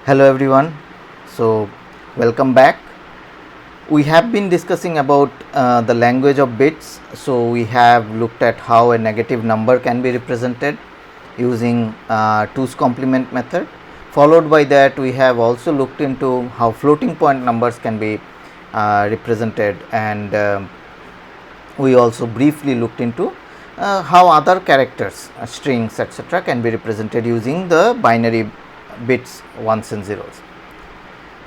Hello everyone. So welcome back. We have been discussing about the language of bits. So we have looked at how a negative number can be represented using 2's complement method. Followed by that, we have also looked into how floating point numbers can be represented, and we also briefly looked into how other characters, strings, etc., can be represented using the binary bits, ones and zeros.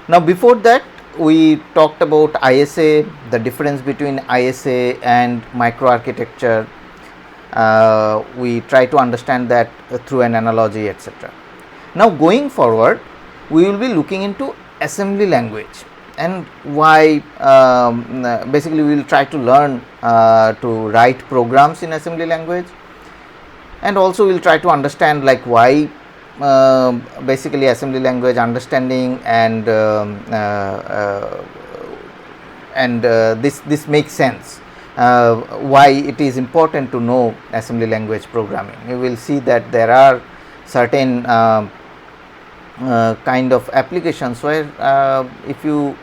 Now, before that, we talked about ISA, the difference between ISA and microarchitecture. We try to understand that through an analogy, etc. Now, going forward, we will be looking into assembly language and why. Basically, we will try to learn to write programs in assembly language, and also we will try to understand like why basically assembly language understanding and this makes sense, why it is important to know assembly language programming. You will see that there are certain kind of applications where if you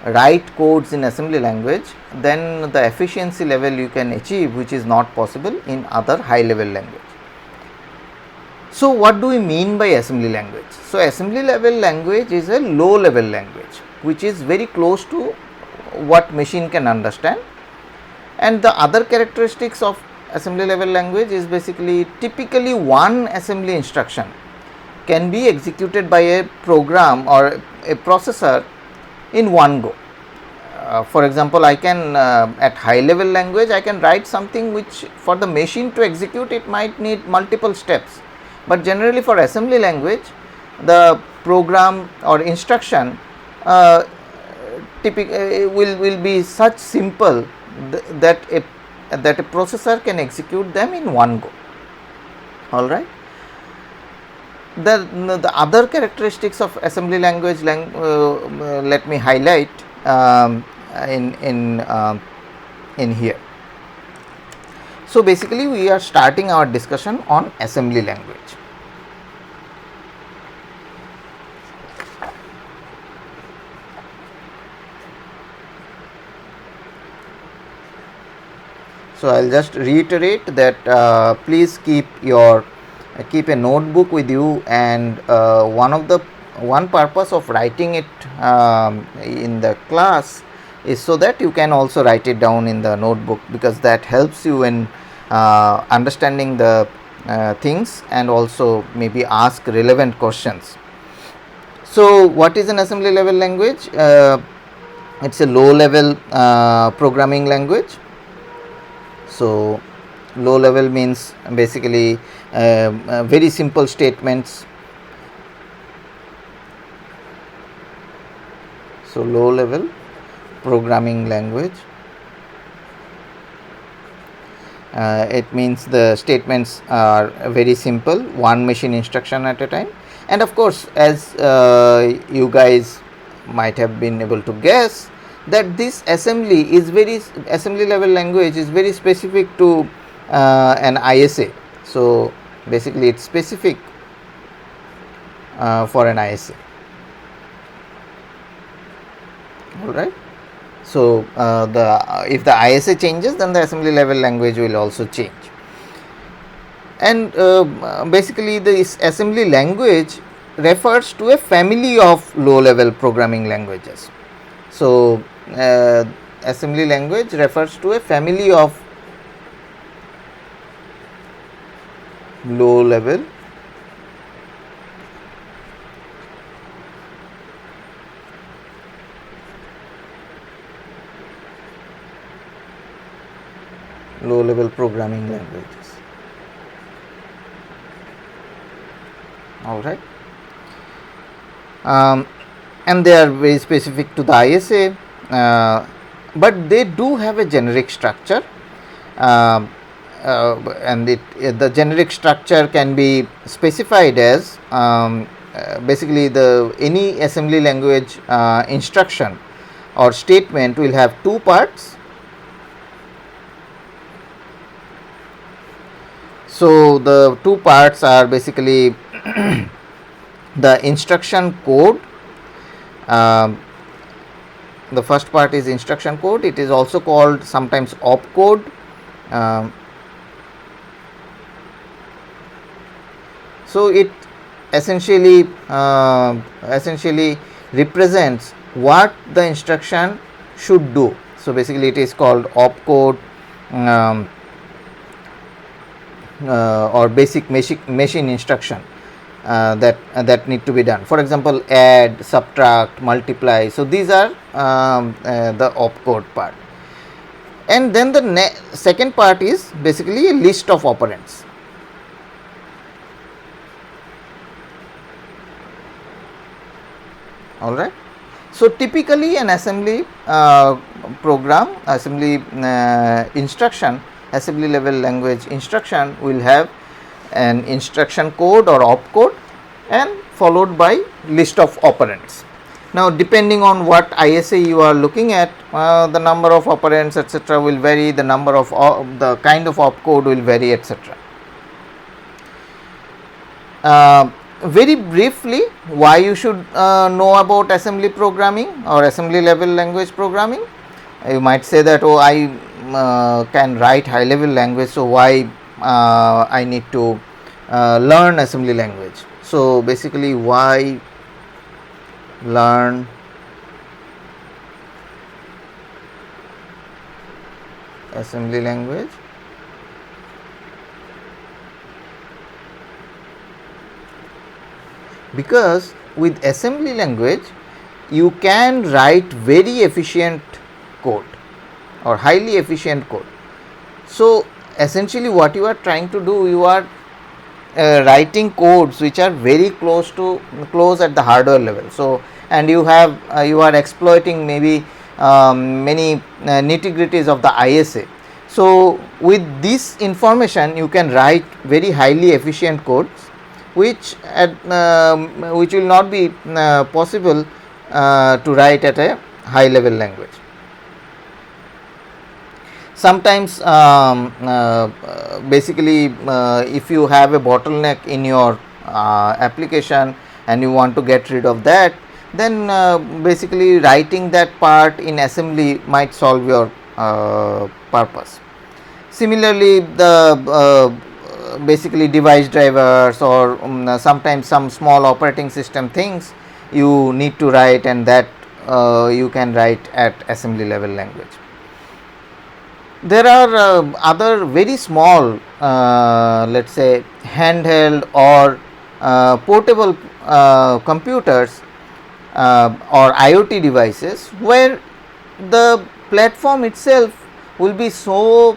write codes in assembly language, then the efficiency level you can achieve which is not possible in other high level language. So, what do we mean by assembly language? So, assembly level language is a low level language which is very close to what machine can understand, and the other characteristics of assembly level language is basically typically one assembly instruction can be executed by a program or a processor in one go. For example, I can at high level language I can write something which for the machine to execute it might need multiple steps. But generally for assembly language, the program or instruction will be such simple that a processor can execute them in one go. All right. The other characteristics of assembly language let me highlight in here. So basically, we are starting our discussion on assembly language. So I will just reiterate that please keep a notebook with you, and one purpose of writing it in the class is so that you can also write it down in the notebook, because that helps you in understanding the things and also maybe ask relevant questions. So what is an assembly level language? It's a low level programming language. So low level means basically very simple statements. So low level programming language, it means the statements are very simple, one machine instruction at a time. And of course, as you guys might have been able to guess, that this assembly level language is very specific to an ISA. So basically it's specific for an ISA. All right. So if the ISA changes, then the assembly level language will also change. And basically this assembly language refers to a family of low level programming languages. So assembly language refers to a family of low level programming languages. All right. And they are very specific to the ISA, but they do have a generic structure, and the generic structure can be specified as basically any assembly language instruction or statement will have two parts. So the two parts are basically the instruction code. The first part is instruction code. It is also called sometimes opcode. So it essentially represents what the instruction should do. So basically it is called opcode or basic machine instruction that need to be done. For example, add, subtract, multiply. So these are the opcode part. And then the second part is basically a list of operands. All right. So typically an assembly program, assembly instruction, assembly level language instruction will have an instruction code or opcode and followed by list of operands. Now depending on what ISA you are looking at, the number of operands etc. will vary, the number of the kind of opcode will vary etc. Very briefly, why you should know about assembly programming or assembly level language programming. You might say that, oh, I can write high level language, so why I need to learn assembly language. So basically, why learn assembly language? Because with assembly language you can write very efficient code or highly efficient code. So essentially what you are trying to do, you are writing codes which are very close at the hardware level. So and you are exploiting maybe many nitty-gritties of the ISA. So with this information you can write very highly efficient codes which will not be possible to write at a high level language. Sometimes basically if you have a bottleneck in your application and you want to get rid of that, then basically writing that part in assembly might solve your purpose. Similarly, the basically device drivers or sometimes some small operating system things you need to write, and that you can write at assembly level language. There are other very small let's say handheld or portable computers or IoT devices where the platform itself will be so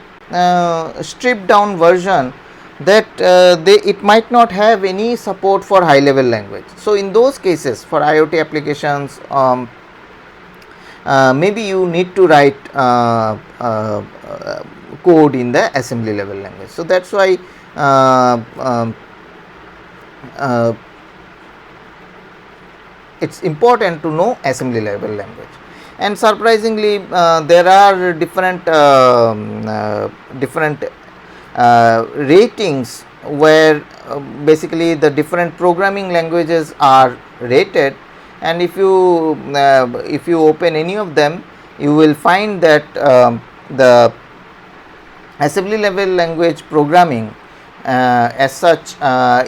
stripped down version that it might not have any support for high level language. So in those cases, for IoT applications, maybe you need to write code in the assembly level language. So that's why it's important to know assembly level language. And surprisingly, there are different ratings where basically the different programming languages are rated, and if you open any of them, you will find that the assembly level language programming as such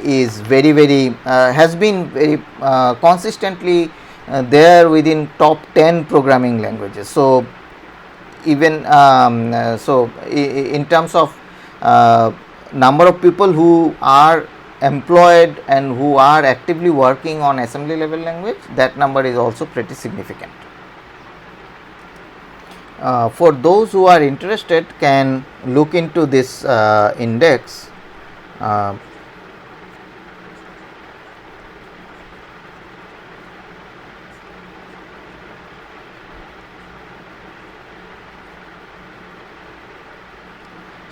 is very has been very consistently there within top 10 programming languages. So even so in terms of number of people who are employed and who are actively working on assembly level language, that number is also pretty significant. For those who are interested, can look into this index.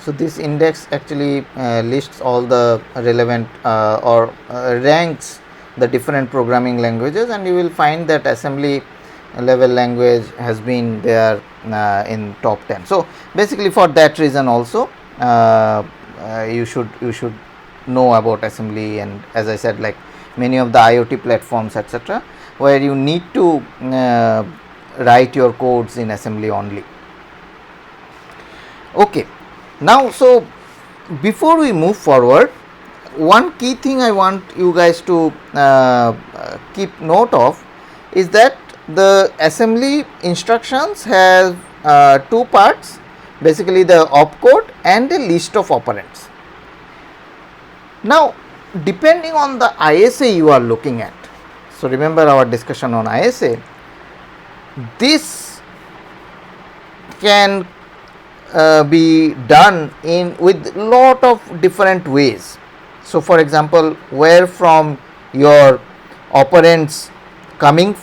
So this index actually lists all the relevant or ranks the different programming languages, and you will find that assembly level language has been there in top 10. So basically for that reason also you should know about assembly, and as I said, like many of the IoT platforms, etc., where you need to write your codes in assembly only. Okay, now so before we move forward, one key thing I want you guys to keep note of is that the assembly instructions have two parts, basically the opcode and a list of operands. Now, depending on the ISA you are looking at, so remember our discussion on ISA, this can be done in with lot of different ways. So, for example, where from your operands coming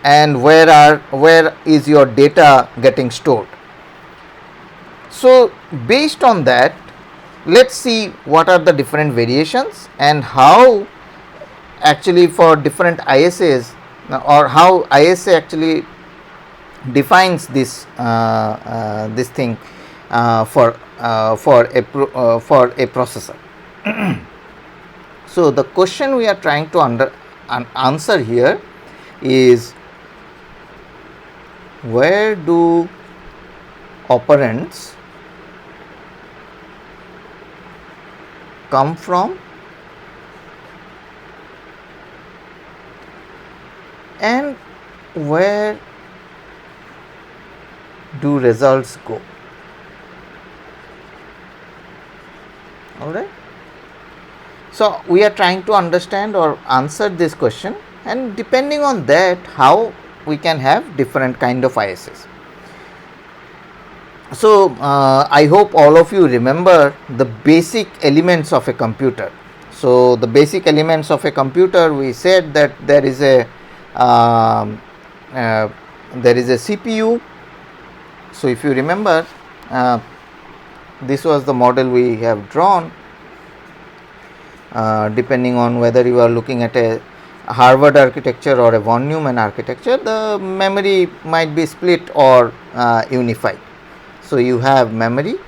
and where is your data getting stored. So, based on that, let's see what are the different variations and how actually for different ISAs or how ISA actually defines this this thing for a processor. So, the question we are trying to answer here is, where do operands come from and where do results go? All right. So, we are trying to understand or answer this question, and depending on that, how we can have different kind of ISAs. So, I hope all of you remember the basic elements of a computer. So, the basic elements of a computer, we said that there is a CPU. So, if you remember, this was the model we have drawn. Depending on whether you are looking at a Harvard architecture or a von Neumann architecture, the memory might be split or unified. So, you have memory,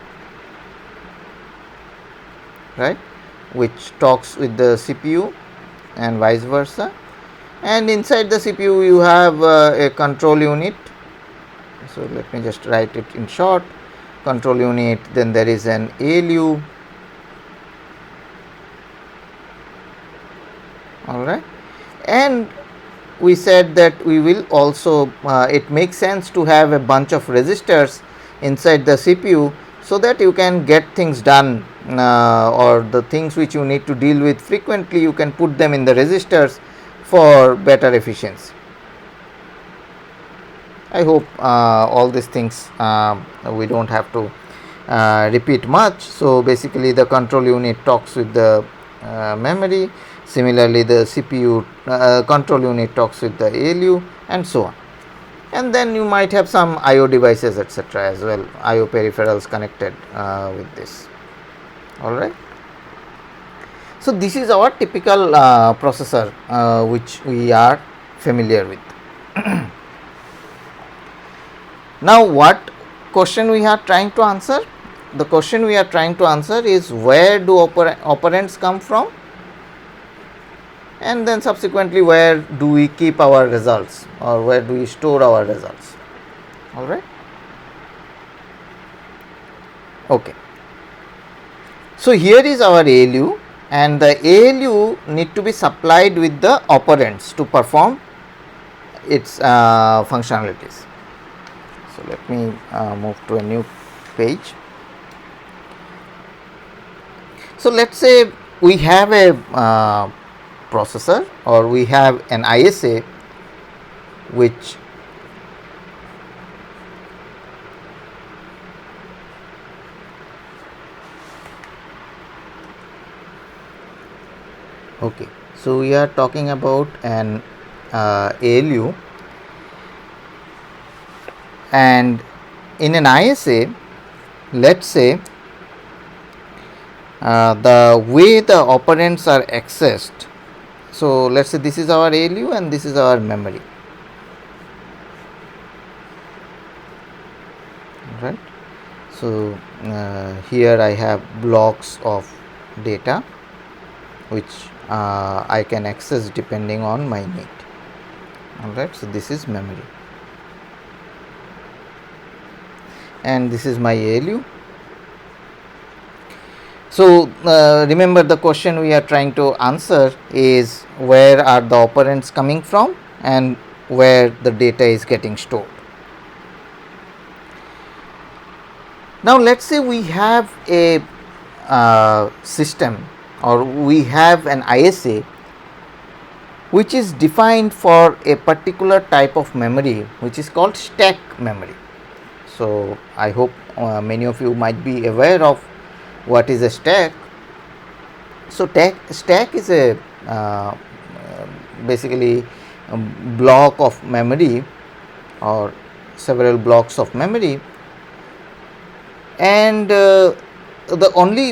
right, which talks with the CPU and vice versa, and inside the CPU you have a control unit. So, let me just write it in short: control unit, then there is an ALU, all right, and we said that we will also it makes sense to have a bunch of resistors inside the CPU, so that you can get things done or the things which you need to deal with frequently, you can put them in the resistors for better efficiency. I hope all these things we don't have to repeat much. So, basically the control unit talks with the memory, similarly the CPU control unit talks with the ALU, and so on. And then you might have some IO devices, etc., as well, IO peripherals connected with this. All right. So, this is our typical processor which we are familiar with. Now, what question we are trying to answer? The question we are trying to answer is, where do operands come from, and then subsequently where do we keep our results or where do we store our results. All right. Okay. So, here is our ALU, and the ALU need to be supplied with the operands to perform its functionalities. So, let me move to a new page. So, let us say we have a processor or we have an ISA which okay. So, we are talking about an ALU, and in an ISA, let us say the way the operands are accessed. So, let us say this is our ALU and this is our memory, right. So, here I have blocks of data which I can access depending on my need. Alright, so this is memory, and this is my ALU. So remember, the question we are trying to answer is where are the operands coming from and where the data is getting stored. Now let's say we have a system, or we have an ISA which is defined for a particular type of memory which is called stack memory. So I hope many of you might be aware of what is a stack. So stack is a basically a block of memory or several blocks of memory, and the only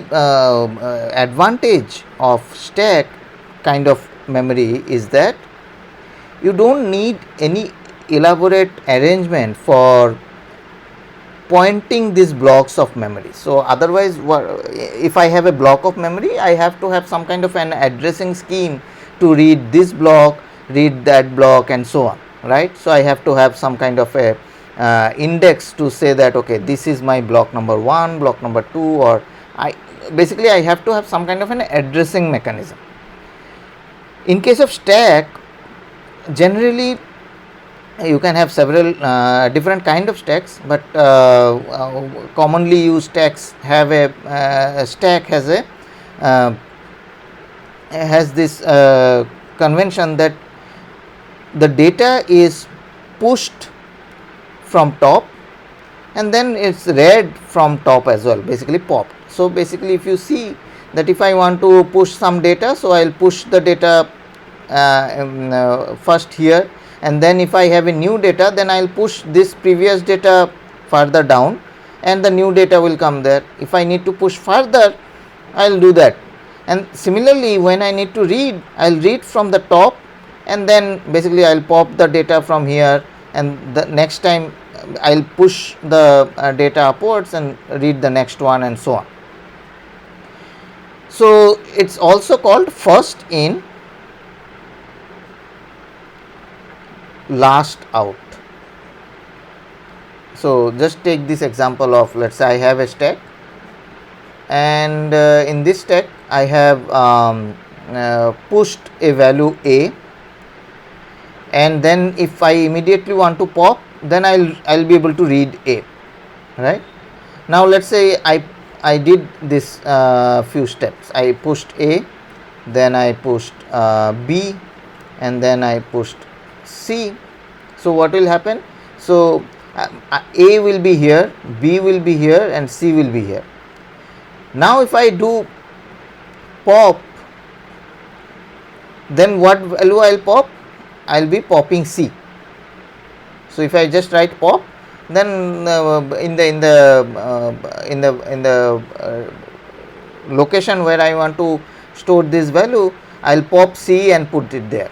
advantage of stack kind of memory is that you don't need any elaborate arrangement for pointing these blocks of memory. So otherwise, if I have a block of memory, I have to have some kind of an addressing scheme to read this block, read that block, and so on, right? So I have to have some kind of a index to say that okay, this is my block number 1, block number 2, or I have to have some kind of an addressing mechanism. In case of stack, generally you can have several different kind of stacks, but commonly used stacks have a stack has this convention that the data is pushed from top and then it's read from top as well, basically popped. So basically, if you see that if I want to push some data, so I will push the data first here, and then if I have a new data, then I will push this previous data further down and the new data will come there. If I need to push further, I will do that. And similarly, when I need to read, I will read from the top, and then basically I will pop the data from here, and the next time I will push the data upwards and read the next one, and so on. So it's also called first in, last out. So just take this example of, let's say I have a stack, and in this stack I have pushed a value A, and then if I immediately want to pop, then I'll be able to read A, right? Now let's say I did this few steps. I pushed A, then I pushed B, and then I pushed C. So what will happen? So A will be here, B will be here, and C will be here. Now if I do pop, then what value I will pop? I will be popping C. So if I just write pop, then in the location where I want to store this value, I will pop C and put it there.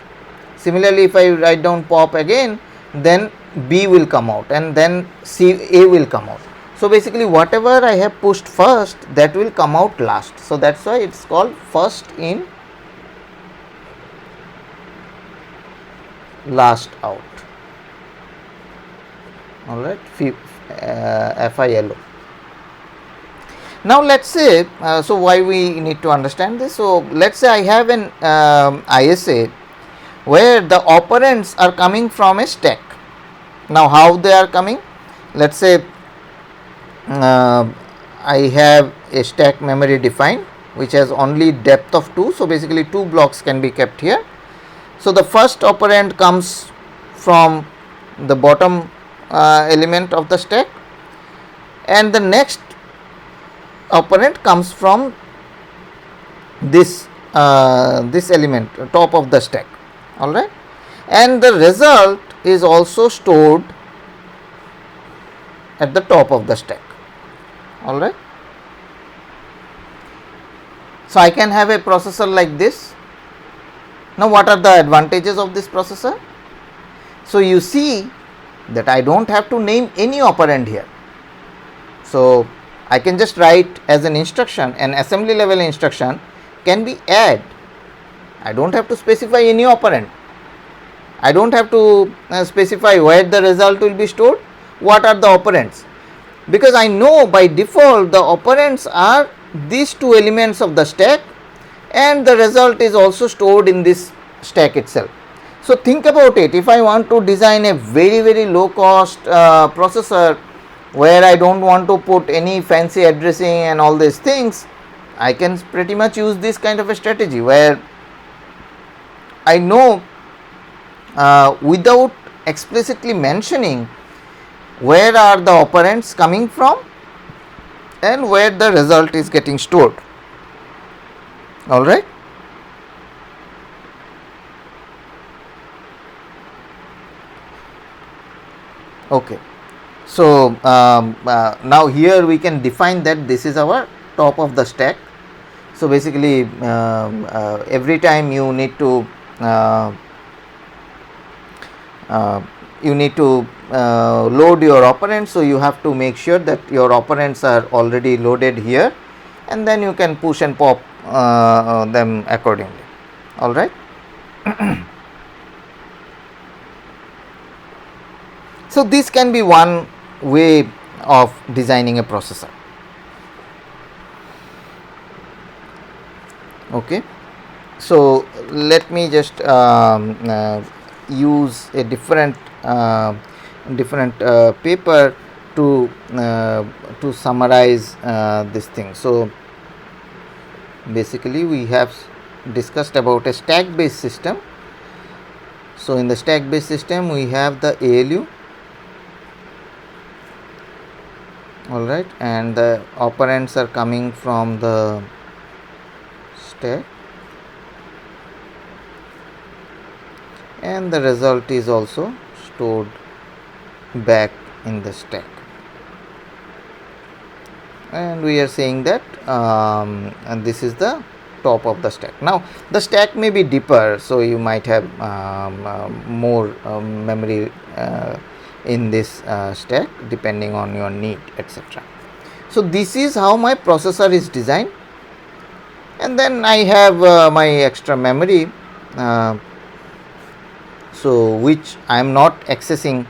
Similarly, if I write down pop again, then B will come out, and then A will come out. So basically, whatever I have pushed first, that will come out last. So that's why it's called first in, last out. All right, FILO. Now let's say, so why we need to understand this? So let's say I have an ISA where the operands are coming from a stack. Now how they are coming? Let's say I have a stack memory defined which has only depth of 2. So basically 2 blocks can be kept here. So the first operand comes from the bottom element of the stack, and the next operand comes from this this element, top of the stack. All right, and the result is also stored at the top of the stack. All right, so I can have a processor like this. Now what are the advantages of this processor? So you see that I don't have to name any operand here. So I can just write as an instruction, an assembly level instruction can be add, I don't have to specify any operand. I don't have to specify where the result will be stored, what are the operands, because I know by default the operands are these two elements of the stack and the result is also stored in this stack itself. So, think about it, if I want to design a very low cost processor where I don't want to put any fancy addressing and all these things, I can pretty much use this kind of a strategy where I know without explicitly mentioning where are the operands coming from and where the result is getting stored. All right. Okay. So, now here we can define that this is our top of the stack. So, basically every time you need to load your operands, so you have to make sure that your operands are already loaded here, and then you can push and pop them accordingly. All right. So, this can be one way of designing a processor. Okay. So, let me just use a different paper to summarize this thing. So, basically we have discussed about a stack based system. So, in the stack based system we have the ALU, all right, and the operands are coming from the stack and the result is also stored back in the stack, and we are saying that and this is the top of the stack. Now, the stack may be deeper, so you might have more memory in this stack depending on your need, etc. So, this is how my processor is designed, and then I have my extra memory, so which I am not accessing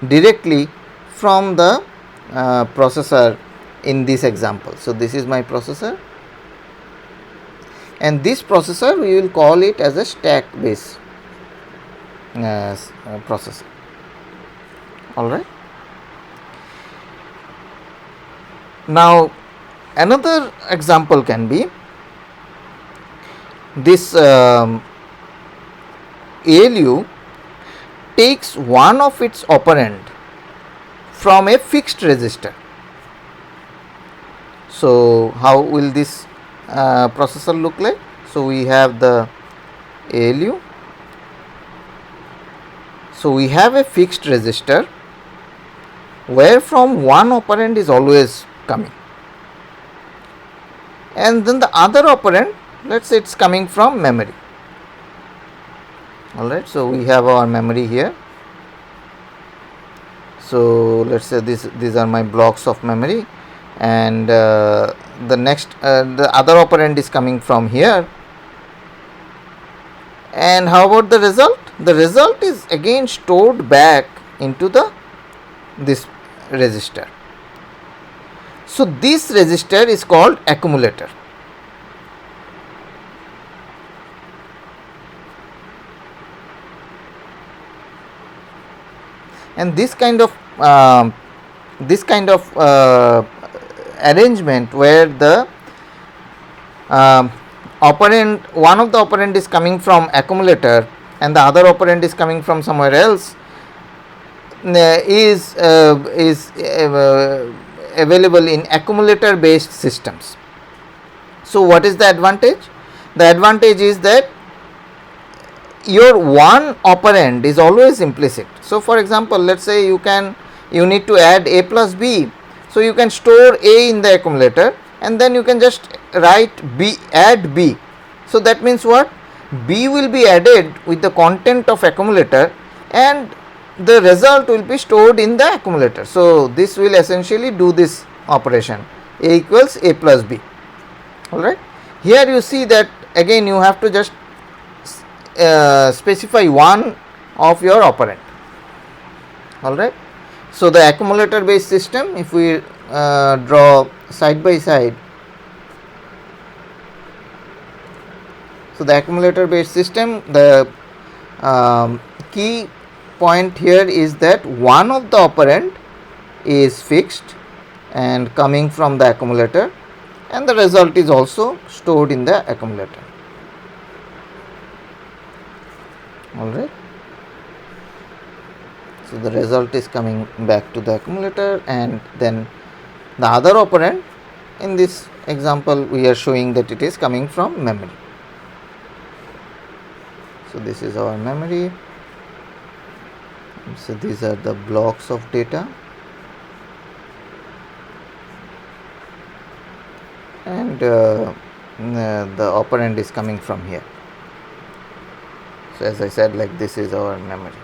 directly from the processor in this example. So, this is my processor, and this processor we will call it as a stack based processor. All right. Now, another example can be this ALU takes one of its operand from a fixed resistor. So, how will this processor look like? So, we have the ALU. So, we have a fixed resistor where from one operand is always coming, and then the other operand, let us say it is coming from memory. All right. So, we have our memory here. So, let us say these are my blocks of memory, and the other operand is coming from here. And how about the result? The result is again stored back into this resistor. So, this resistor is called accumulator. And this kind of arrangement where the operand, one of the operand is coming from accumulator and the other operand is coming from somewhere else, is available in accumulator based systems. So, what is the advantage? The advantage is that your one operand is always implicit. So, for example, let us say you need to add a plus b. So, you can store a in the accumulator and then you can just write b, add b. So, that means what? B will be added with the content of accumulator and the result will be stored in the accumulator. So, this will essentially do this operation, a equals a plus b. All right. Here you see that again you have to just specify one of your operand. Alright. So, the accumulator based system, if we draw side by side, so the accumulator based system, the key point here is that one of the operand is fixed and coming from the accumulator, and the result is also stored in the accumulator. Alright. So, the result is coming back to the accumulator, and then the other operand, in this example we are showing that it is coming from memory. So, this is our memory. So, these are the blocks of data, and the operand is coming from here. So, as I said, like this is our memory.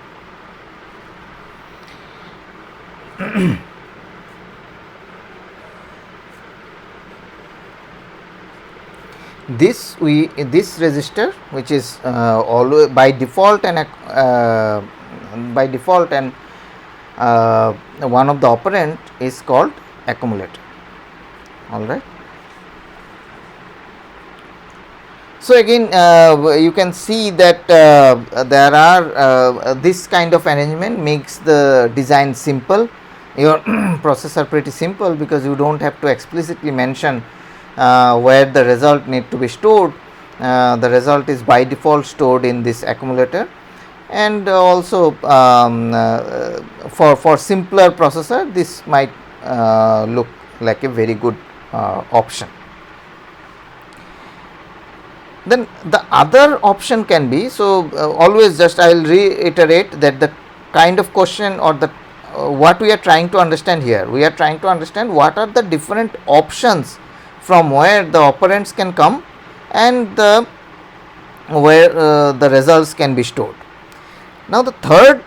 This resistor, which is always by default and one of the operand is called accumulator. All right. So, again you can see that there are this kind of arrangement makes the design simple, your processor pretty simple, because you do not have to explicitly mention where the result need to be stored. The result is by default stored in this accumulator, and also for simpler processor this might look like a very good option. Then the other option can be, so always just I will reiterate that the kind of question or the what we are trying to understand here, we are trying to understand what are the different options from where the operands can come and where the results can be stored. Now, the third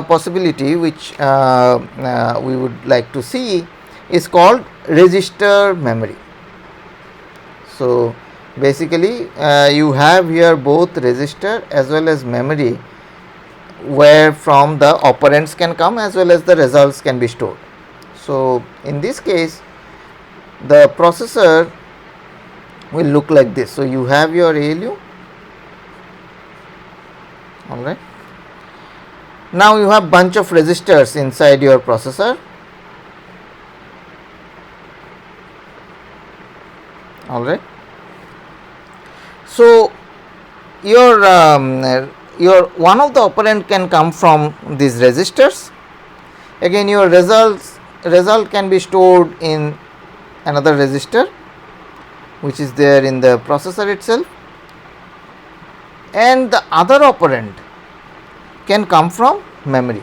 possibility which we would like to see is called register memory. So, basically you have here both register as well as memory, where from the operands can come as well as the results can be stored. So, in this case the processor will look like this. So, you have your ALU. Alright. Now, you have bunch of registers inside your processor. Alright. So, your one of the operand can come from these registers. Again, your result can be stored in another register which is there in the processor itself, and the other operand can come from memory.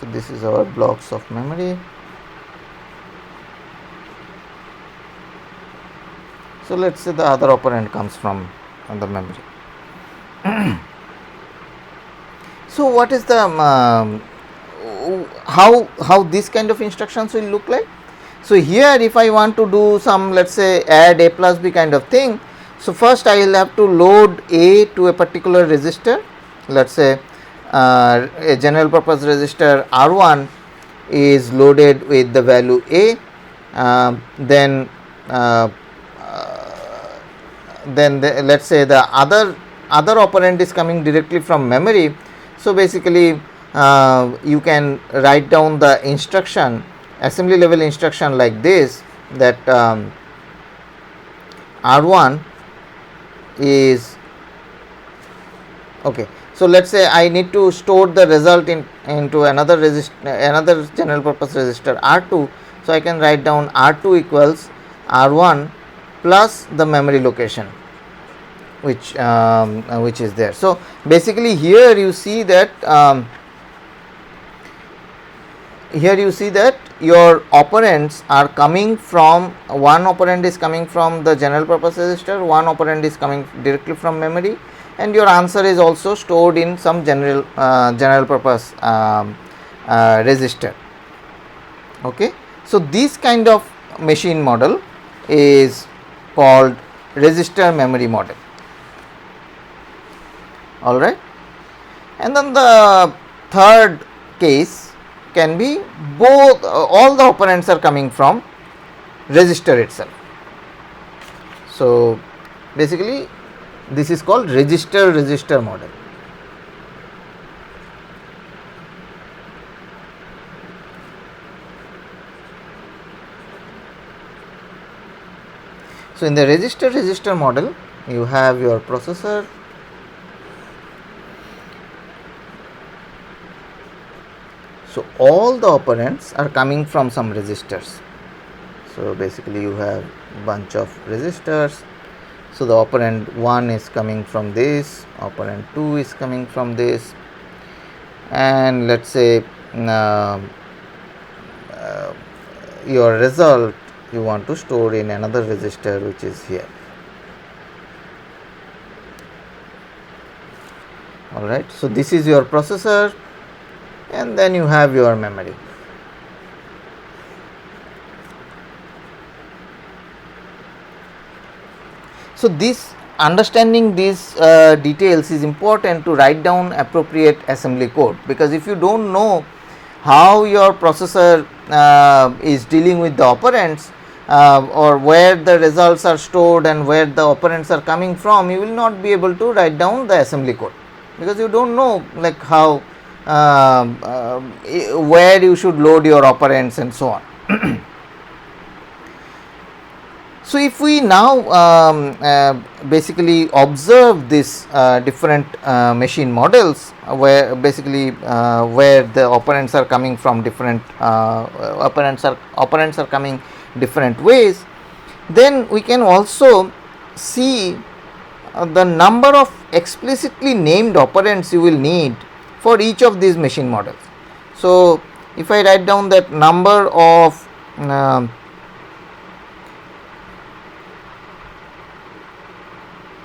So, this is our blocks of memory. So, let us say the other operand comes from the memory. So, what is the how this kind of instructions will look like? So, here if I want to do some, let us say, add a plus b kind of thing. So, first I will have to load a to a particular register. Let us say a general purpose resistor R1 is loaded with the value a, then let us say the other operand is coming directly from memory. So, basically you can write down the instruction, assembly level instruction like this, that R1 is okay. So, let us say I need to store the result into another general purpose resistor R2. So, I can write down R2 equals R1 plus the memory location which is there. So, basically here you see that your operands are coming from, one operand is coming from the general purpose resistor, one operand is coming directly from memory, and your answer is also stored in some general purpose resistor. Okay. So, this kind of machine model is called resistor memory model. All right. And then the third case can be both all the operands are coming from resistor itself. So, basically this is called resistor model. So, in the resistor model, you have your processor, so all the operands are coming from some resistors. So, basically you have bunch of resistors. So, the operand 1 is coming from this, operand 2 is coming from this, and let us say your result you want to store in another resistor which is here. All right. So, this is your processor, and then you have your memory. So, understanding these details is important to write down appropriate assembly code, because if you do not know how your processor is dealing with the operands or where the results are stored and where the operands are coming from, you will not be able to write down the assembly code, because you do not know like how where you should load your operands and so on. So, if we now basically observe this different machine models where basically where the operands are coming from different operands are coming different ways, then we can also see the number of explicitly named operands you will need for each of these machine models. So, if I write down that number of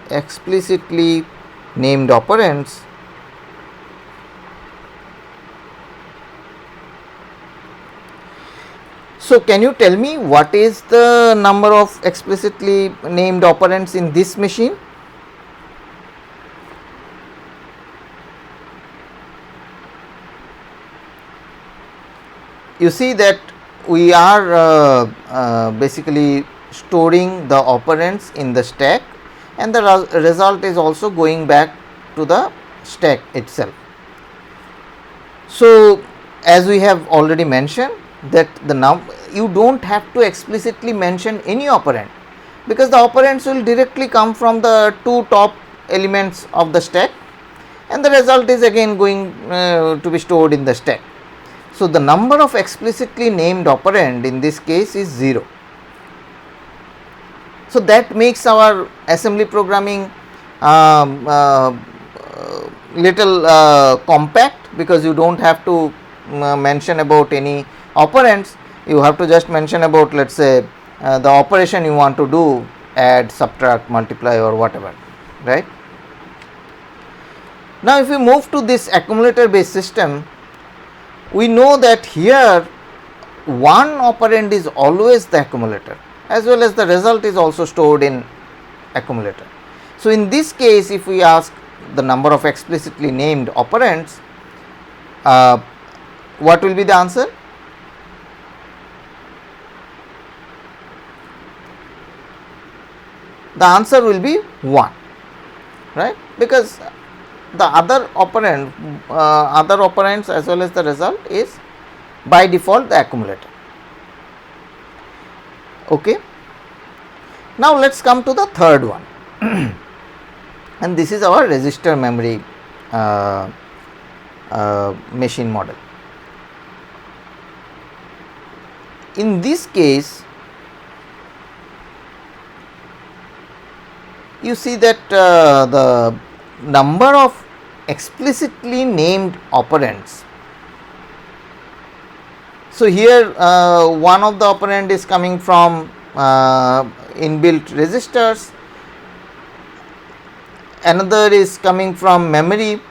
explicitly named operands, so can you tell me what is the number of explicitly named operands in this machine? You see that we are basically storing the operands in the stack, and the result is also going back to the stack itself. So, as we have already mentioned that you do not have to explicitly mention any operand, because the operands will directly come from the two top elements of the stack, and the result is again going to be stored in the stack. So, the number of explicitly named operand in this case is 0. So, that makes our assembly programming little compact, because you do not have to mention about any operands. You have to just mention about, let us say, the operation you want to do, add, subtract, multiply or whatever, right. Now, if we move to this accumulator based system, we know that here one operand is always the accumulator, as well as the result is also stored in accumulator. So, in this case, if we ask the number of explicitly named operands, what will be the answer? The answer will be 1, right, because the other operands as well as the result is by default the accumulator. Okay. Now, let us come to the third one and this is our resistor memory machine model. In this case, you see that the number of explicitly named operands. So, here one of the operand is coming from inbuilt resistors, another is coming from memory,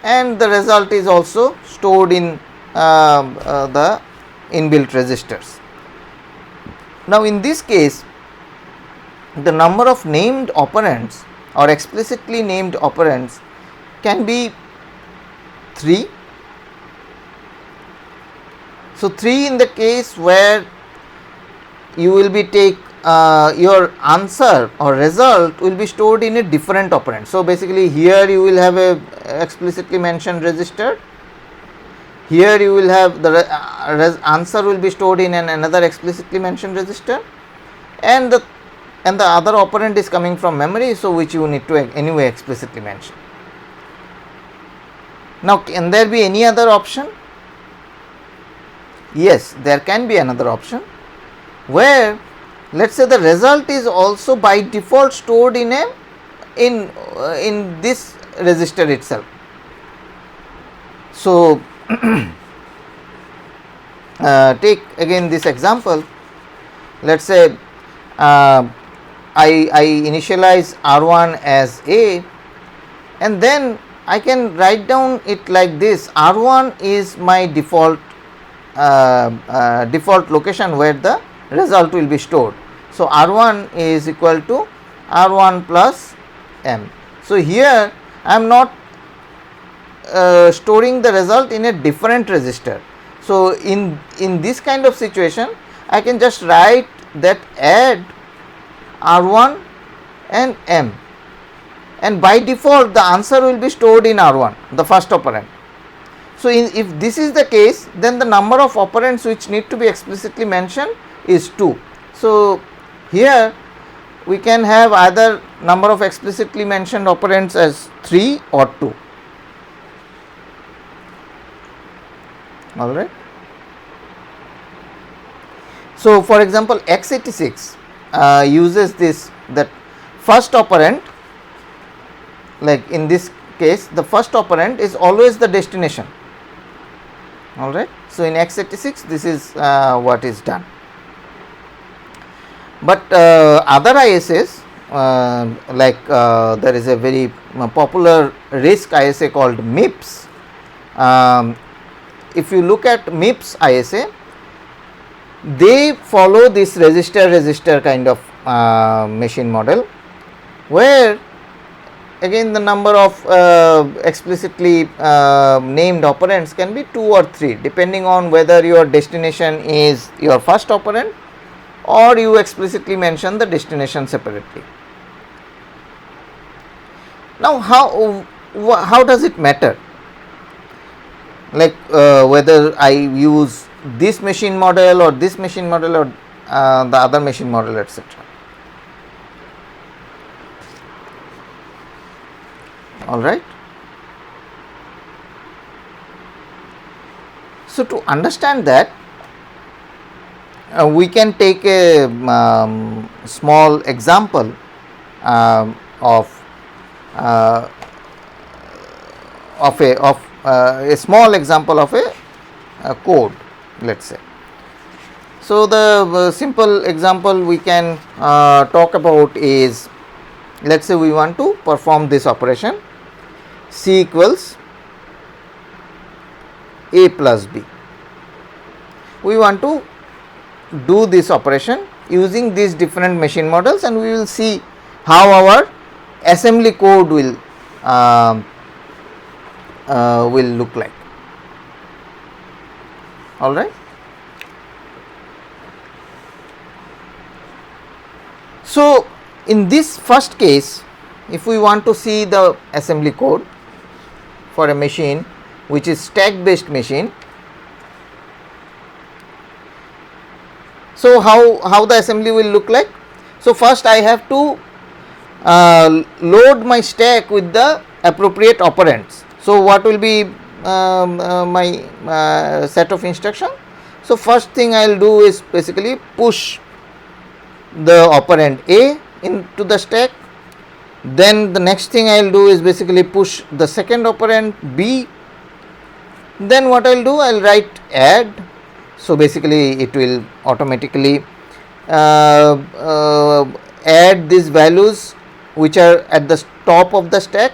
and the result is also stored in the inbuilt resistors. Now in this case, the number of named operands or explicitly named operands can be 3. So 3 in the case where you will be take your answer or result will be stored in a different operand. So basically here you will have a explicitly mentioned resistor, here you will have the answer will be stored in another explicitly mentioned resistor, and the other operand is coming from memory, so which you need to anyway explicitly mention. Now can there be any other option? Yes, there can be another option where let us say the result is also by default stored in this resistor itself. So take again this example. Let us say I initialize R1 as A, and then I can write down it like this: R1 is my default location where the result will be stored. So R1 is equal to R1 plus M. So here I am not storing the result in a different resistor. So in this kind of situation, I can just write that add R1 and M, and by default the answer will be stored in R1, the first operand. So if this is the case, then the number of operands which need to be explicitly mentioned is 2. So here we can have either number of explicitly mentioned operands as 3 or 2. All right. So for example, x86 uses that first operand, like in this case the first operand is always the destination. All right. So in x86 this is what is done. But other ISAs like there is a very popular RISC ISA called MIPS. If you look at MIPS ISA, they follow this resistor kind of machine model, where again the number of explicitly named operands can be 2 or 3 depending on whether your destination is your first operand or you explicitly mention the destination separately. Now how does it matter, like whether I use this machine model or this machine model or the other machine model, etc. All right. So to understand that, we can take a small example of a small example of a code, let us say. So the simple example we can talk about is, let us say we want to perform this operation C equals A plus B. We want to do this operation using these different machine models, and we will see how our assembly code will look like. All right. So in this first case, if we want to see the assembly code for a machine which is stack based machine, so how the assembly will look like? So first I have to load my stack with the appropriate operands. So what will be my set of instruction? So first thing I will do is basically push the operand A into the stack. Then the next thing I will do is basically push the second operand B. Then what I will do, I will write add. So basically it will automatically add these values which are at the top of the stack.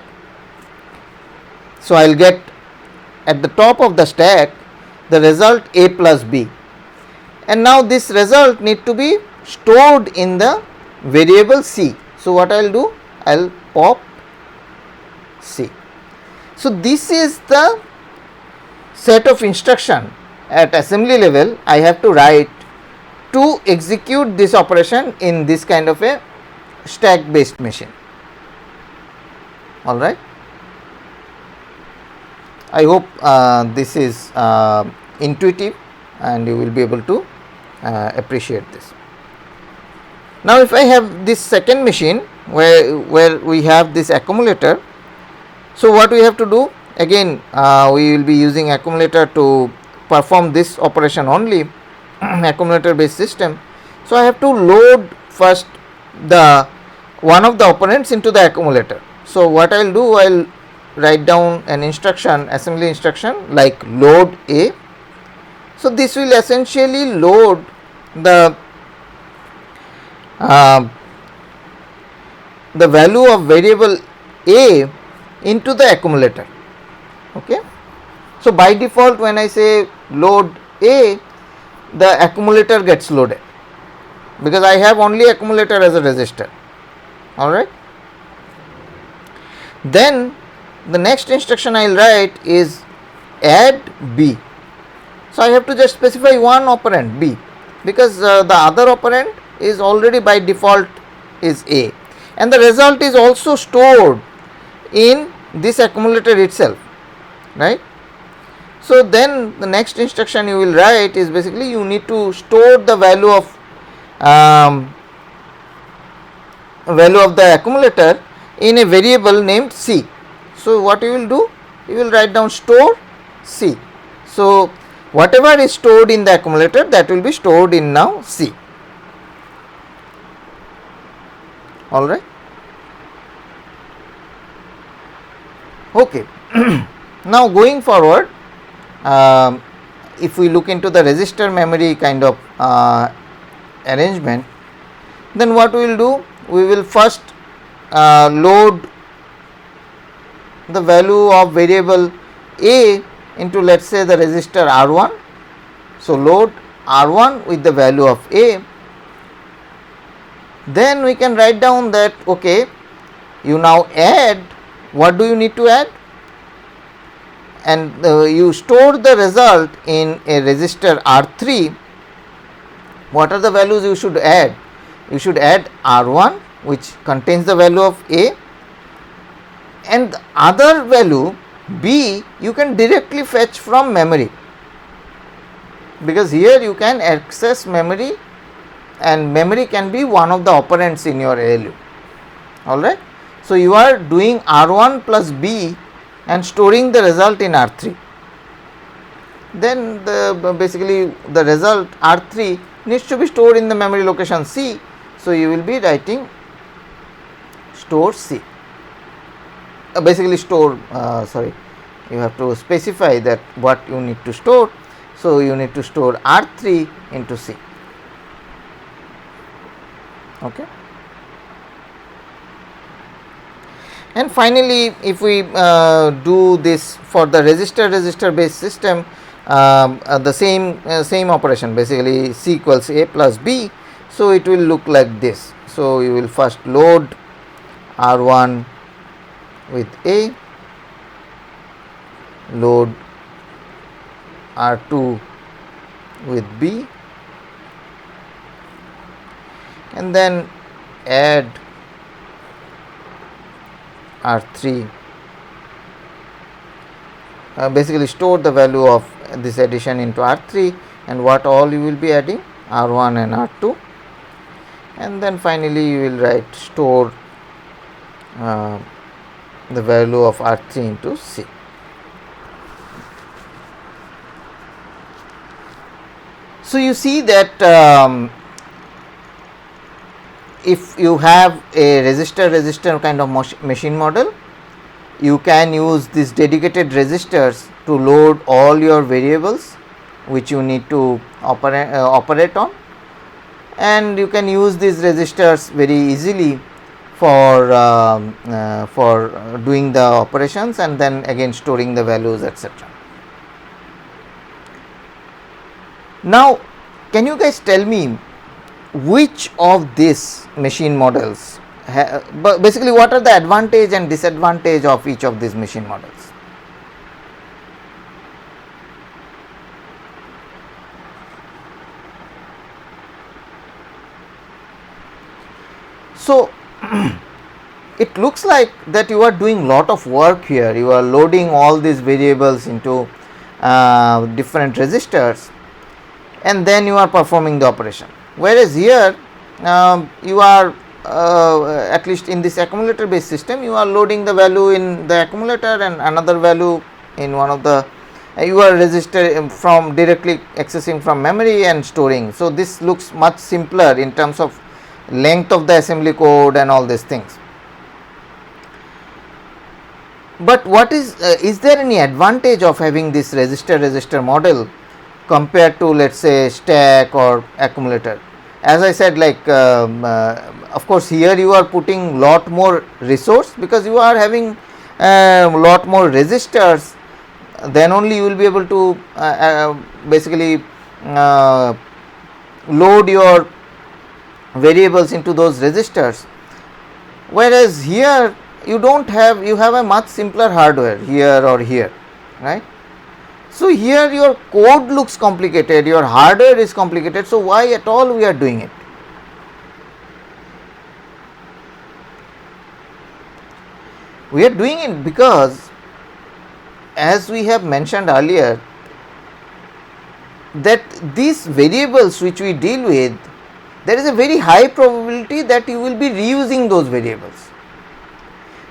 So I will get at the top of the stack the result A plus B. and now this result need to be stored in the variable C. So, what I will do, I will pop C. So, this is the set of instruction at assembly level I have to write to execute this operation in this kind of a stack based machine. All right. I hope this is intuitive and you will be able to appreciate this. Now, if I have this second machine where we have this accumulator, so what we have to do, again we will be using accumulator to perform this operation only, accumulator based system. So, I have to load first the one of the operands into the accumulator. So, what I will do, I will write down an instruction, assembly instruction like load A. So, this will essentially load the value of variable A into the accumulator. Okay. So, by default when I say load A, the accumulator gets loaded because I have only accumulator as a resistor. All right. Then the next instruction I will write is add B. So, I have to just specify one operand B because the other operand is already by default is A, and the result is also stored in this accumulator itself, right. So, then the next instruction you will write is basically you need to store the value of the accumulator in a variable named C. So, what you will do, you will write down store C. So, whatever is stored in the accumulator, that will be stored in now C. All right. Okay. Now, going forward, if we look into the resistor memory kind of arrangement, then what we will do, we will first load the value of variable A into, let us say, the resistor R1. So, load R1 with the value of A. Then we can write down that, okay, you now add, what do you need to add? And you store the result in a resistor R3. What are the values you should add? You should add R1, which contains the value of A, and the other value B you can directly fetch from memory, because here you can access memory and memory can be one of the operands in your ALU. All right. So, you are doing R1 plus B and storing the result in R3. Then basically the result R3 needs to be stored in the memory location C. So, you will be writing store C. Basically store, you have to specify that what you need to store. So, you need to store R3 into C. Okay. And finally, if we do this for the resistor based system, the same operation, basically C equals A plus B. So, it will look like this. So, you will first load R1 with A, load R2 with B, and then add R3, basically store the value of this addition into R3, and what all you will be adding, R1 and R2, and then finally you will write store the value of R3 into C. So, you see that if you have a resistor kind of machine model, you can use these dedicated resistors to load all your variables which you need to operate on, and you can use these resistors very easily for doing the operations and then again storing the values, etc. Now, can you guys tell me which of these machine models, basically what are the advantage and disadvantage of each of these machine models? So, it looks like that you are doing lot of work here. You are loading all these variables into different resistors, and then you are performing the operation. Whereas here you are at least in this accumulator based system, you are loading the value in the accumulator and another value in one of the you are resistor from directly accessing from memory and storing. So, this looks much simpler in terms of length of the assembly code and all these things. But what is there any advantage of having this resistor model compared to, let us say, stack or accumulator? As I said, like of course, here you are putting lot more resource because you are having lot more resistors, then only you will be able to basically load your variables into those resistors, whereas here you don't have, you have a much simpler hardware here or here, right. So, here your code looks complicated, your hardware is complicated, so why at all we are doing it? We are doing it because, as we have mentioned earlier, that these variables which we deal with, there is a very high probability that you will be reusing those variables.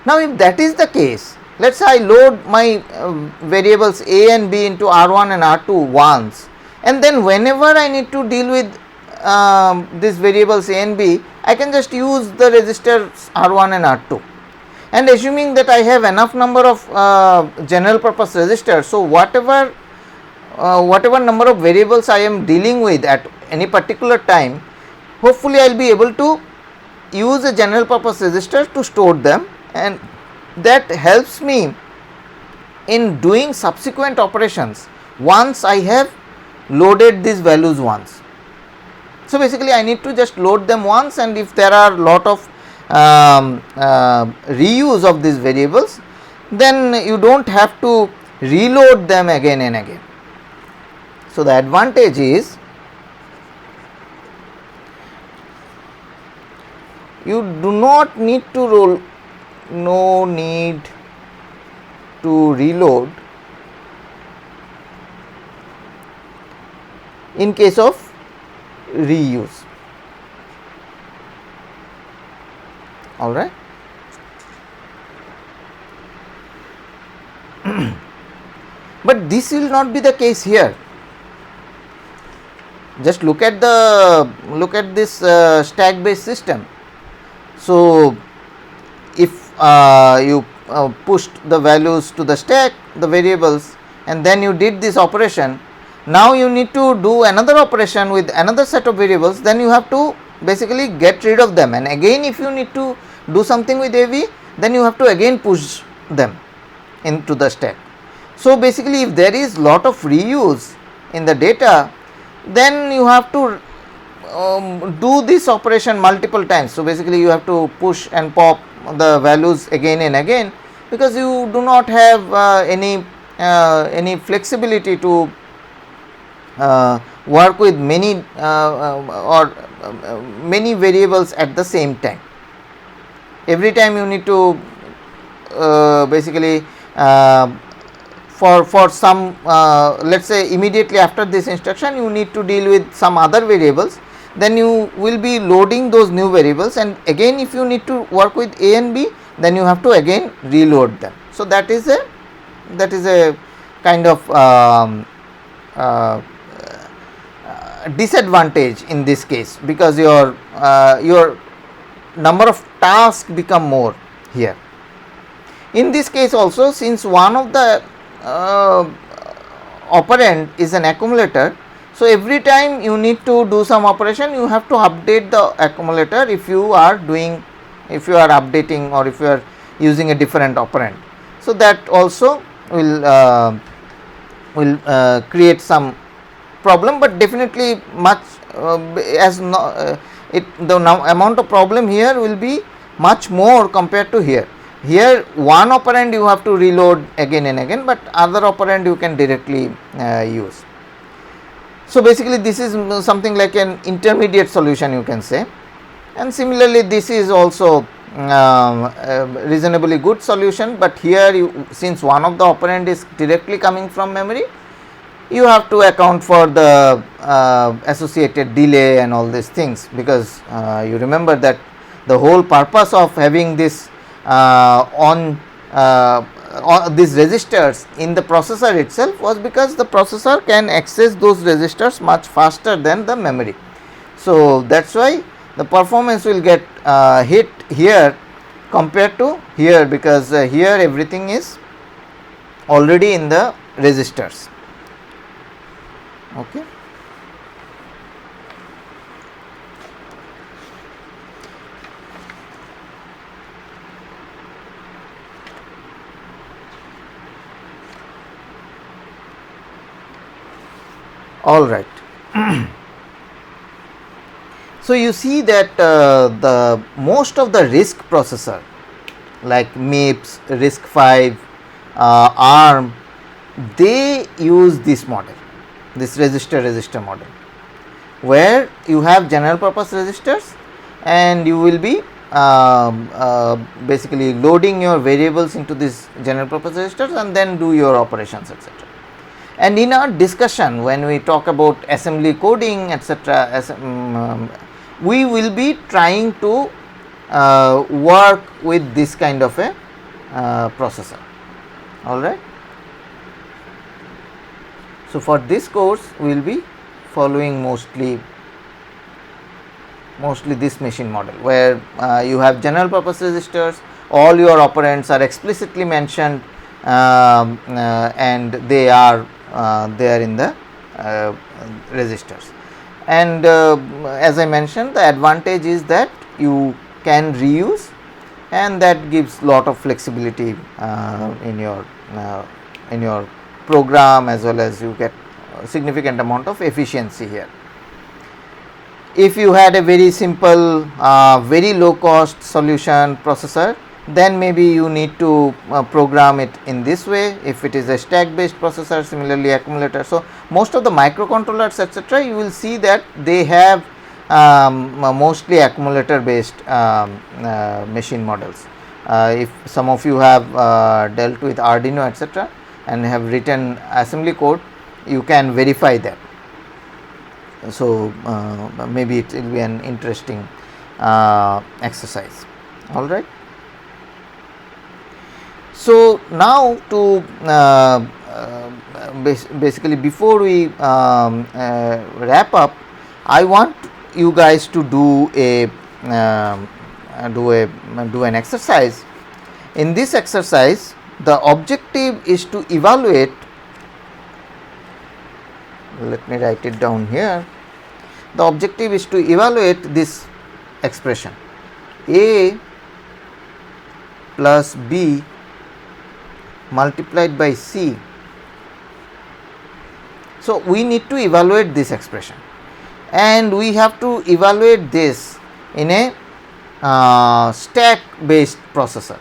Now, if that is the case, let us say I load my variables a and b into R1 and R2 once, and then whenever I need to deal with these variables a and b, I can just use the resistors R1 and R2, and assuming that I have enough number of general purpose resistors. So, whatever number of variables I am dealing with at any particular time, hopefully I will be able to use a general purpose resistor to store them, and that helps me in doing subsequent operations once I have loaded these values once. So, basically I need to just load them once, and if there are lot of reuse of these variables, then you do not have to reload them again and again. So, the advantage is you do not need to reload in case of reuse. All right. But this will not be the case here. Just look at this stack based system. So, if you pushed the values to the stack, the variables, and then you did this operation, now you need to do another operation with another set of variables, then you have to basically get rid of them, and again if you need to do something with AV, then you have to again push them into the stack. So, basically if there is lot of reuse in the data, then you have to do this operation multiple times. So, basically you have to push and pop the values again and again, because you do not have any flexibility to work with many many variables at the same time. Every time you need to basically for some let us say immediately after this instruction you need to deal with some other variables, then you will be loading those new variables, and again if you need to work with A and B, then you have to again reload them. So, that is a kind of disadvantage in this case, because your number of tasks become more here. In this case also, since one of the operand is an accumulator, so every time you need to do some operation, you have to update the accumulator if you are updating or if you are using a different operand. So, that also will create some problem, but definitely much as no, the amount of problem here will be much more compared to here. Here one operand you have to reload again and again, but other operand you can directly use. So basically this is something like an intermediate solution, you can say, and similarly this is also a reasonably good solution, but here you, since one of the operand is directly coming from memory, you have to account for the associated delay and all these things, because you remember that the whole purpose of having this on these resistors in the processor itself was because the processor can access those resistors much faster than the memory. So that's why the performance will get hit here compared to here, because here everything is already in the resistors. Okay. All right. So you see that the most of the RISC processor like MIPS, RISC-V, ARM, they use this model, this resistor model, where you have general purpose resistors and you will be basically loading your variables into this general purpose resistors and then do your operations, etc. And in our discussion, when we talk about assembly coding, etc., we will be trying to work with this kind of a processor. All right. So for this course, we will be following mostly this machine model, where you have general purpose resistors, all your operands are explicitly mentioned, and they are there in the resistors. And as I mentioned, the advantage is that you can reuse, and that gives lot of flexibility in your program, as well as you get a significant amount of efficiency here. If you had a very simple, very low cost solution processor, then maybe you need to program it in this way. If it is a stack based processor, similarly accumulator. So most of the microcontrollers, etc., you will see that they have mostly accumulator based machine models. If some of you have dealt with Arduino, etc., and have written assembly code, you can verify that. So maybe it will be an interesting exercise. All right. So now to basically before we wrap up, I want you guys to do an exercise. In this exercise, the objective is to evaluate. Let me write it down here. The objective is to evaluate this expression, A plus B multiplied by C. So we need to evaluate this expression, and we have to evaluate this in a stack based processor.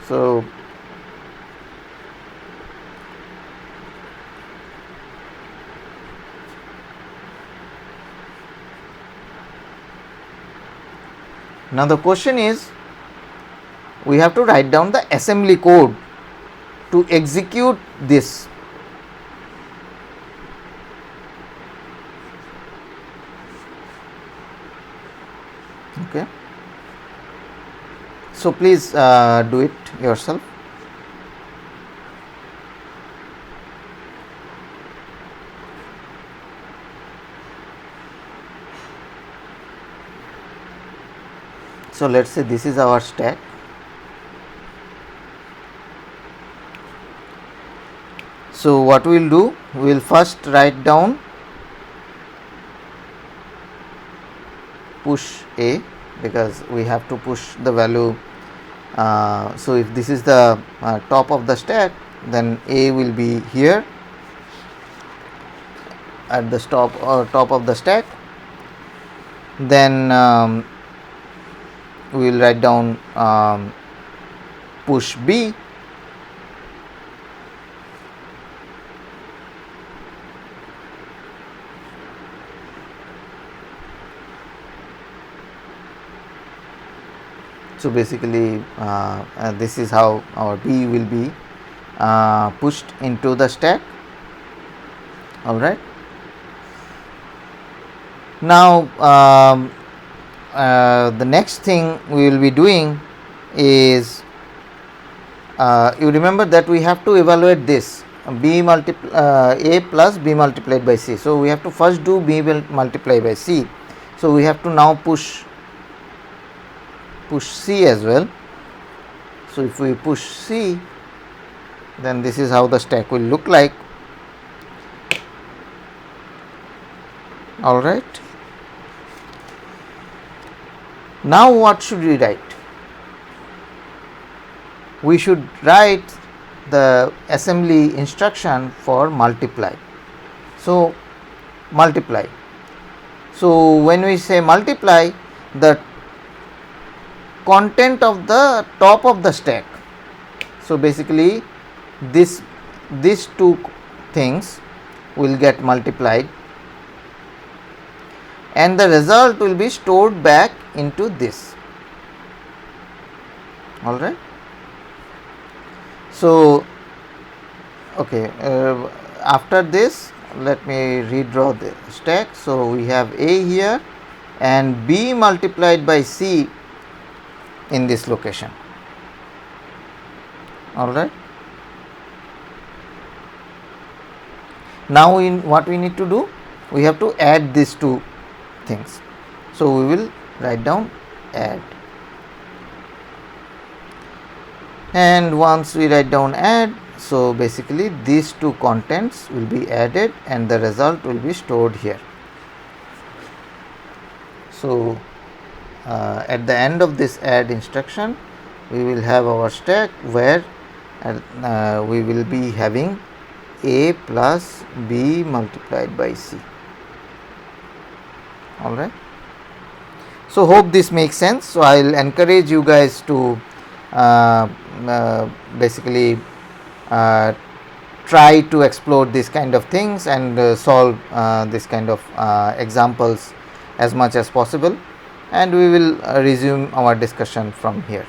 So now the question is, we have to write down the assembly code to execute this. Okay. So please do it yourself. So let's say this is our stack. So what we will do, we will first write down push A, because we have to push the value. So if this is the top of the stack, then A will be here, at the top of the stack. Then we will write down push B, so basically this is how our B will be pushed into the stack. All right. Now the next thing we will be doing is you remember that we have to evaluate this A plus B multiplied by C. So we have to first do B multiplied by C. So we have to now push C as well. So if we push C, then this is how the stack will look like. All right. Now what should we write? We should write the assembly instruction for multiply. So multiply. So when we say multiply, the content of the top of the stack. So basically these two things will get multiplied, and the result will be stored back into this. All right. So okay, after this let me redraw the stack. So we have A here and B multiplied by C in this location. All right. Now what we need to do, we have to add these two things. So we will write down add, and once we write down add, so basically these two contents will be added and the result will be stored here. So at the end of this add instruction, we will have our stack where we will be having A plus B multiplied by C. All right. So hope this makes sense. So I will encourage you guys to basically try to explore this kind of things and solve this kind of examples as much as possible, and we will resume our discussion from here.